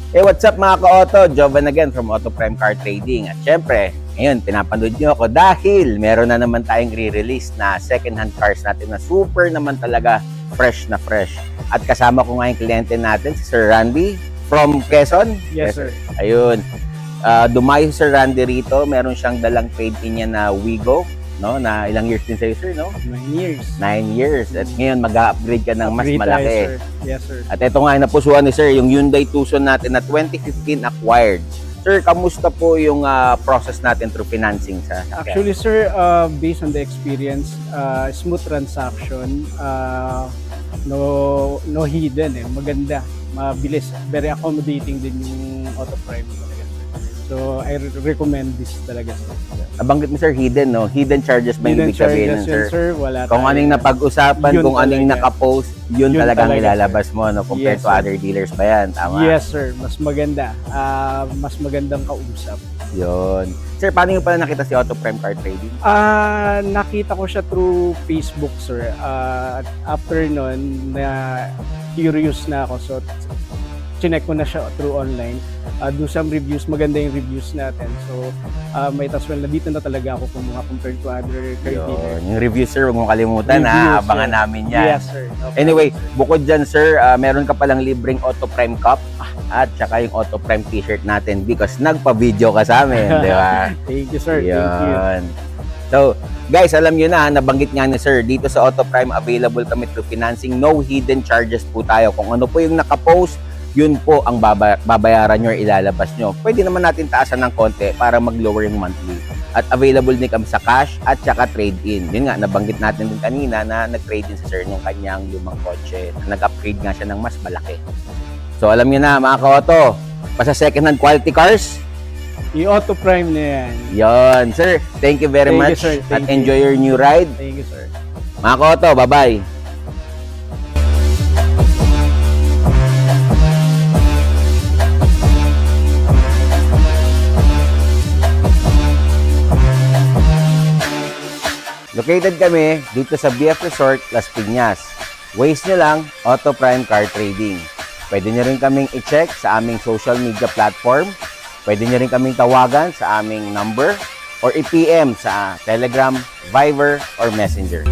Hey, what's up mga ka-auto? Jovan again from Auto Prime Car Trading. At syempre, ngayon, pinapanood nyo ako dahil meron na naman tayong re-release na second-hand cars natin na super naman talaga fresh na fresh. At kasama ko nga yung kliyente natin, si Sir Randy from Quezon. Yes, sir. Ayun. Dumayo si Sir Randy rito. Meron siyang dalang trade-in niya na Wigo. No, na ilang years din sa'yo, sir, no? 9 years. 9 years. At ngayon, mag-upgrade ka ng mas Upgrade tayo, malaki. sir. Yes, sir. At ito nga, napusuan ni sir, yung Hyundai Tucson natin na 2015 acquired. Sir, kamusta po yung process natin through financing sa sasakyan? Actually, sir, based on the experience, smooth transaction, no hidden maganda, mabilis, very accommodating din yung Auto Prime talaga. So, I recommend this talaga, sir. Nabanggit mo, sir, hidden, no? Hidden charges ba yung Hidden ibig sabihin nun, charges sir? yun, sir, wala Kung tayo. anong napag-usapan, Yun kung anong talaga. nakapost, yun Yun talagang talaga, ilalabas mo, no? Compared Yes, to sir. other dealers ba yan? Tama? Yes, sir. Mas maganda. Mas magandang kausap. Yun. Sir, paano yung pala nakita si Auto Prime Car Trading? Nakita ko siya through Facebook, sir. After nun, na curious na ako. So, chinek ko na siya through online. Do some reviews. Maganda yung reviews natin. So, might as well na dito na talaga ako kumuha compared to other car dealers. Yun. Yung review, sir, huwag mong kalimutan, ha? Reviews, Abangan sir. namin yan. Yes, sir. No Anyway, bukod dyan, sir, meron ka palang libreng Auto Prime Cup at saka yung Auto Prime t-shirt natin because nagpa-video ka sa amin, di ba? Thank you, sir. Thank you. Yun. So, guys, alam nyo na, nabanggit nga ni sir, dito sa Auto Prime, available kami through financing. No hidden charges po tayo. Kung ano po yung nakapost, yun po ang babayaran nyo or ilalabas nyo. Pwede naman natin taasan ng konti para mag-lower yung monthly. At available din kami sa cash at saka trade-in. Yun nga, nabanggit natin din kanina na nag-trade-in si sir nung kanyang lumang kotse. Nag-upgrade nga siya ng mas malaki. So, alam nyo na, mga ka-auto, basta second-hand quality cars, Yung Auto Prime na yan. yon. Sir, thank you very Thank you, much sir. at Thank you. enjoy your new ride. Thank you, sir. Mga ka-auto, bye-bye. Located kami dito sa BF Resort, Las Piñas. Waze nyo lang, Auto Prime Car Trading. Pwede nyo rin kaming i-check sa aming social media platform. Pwede nyo rin kaming tawagan sa aming number or i-PM sa Telegram, Viber, or Messenger.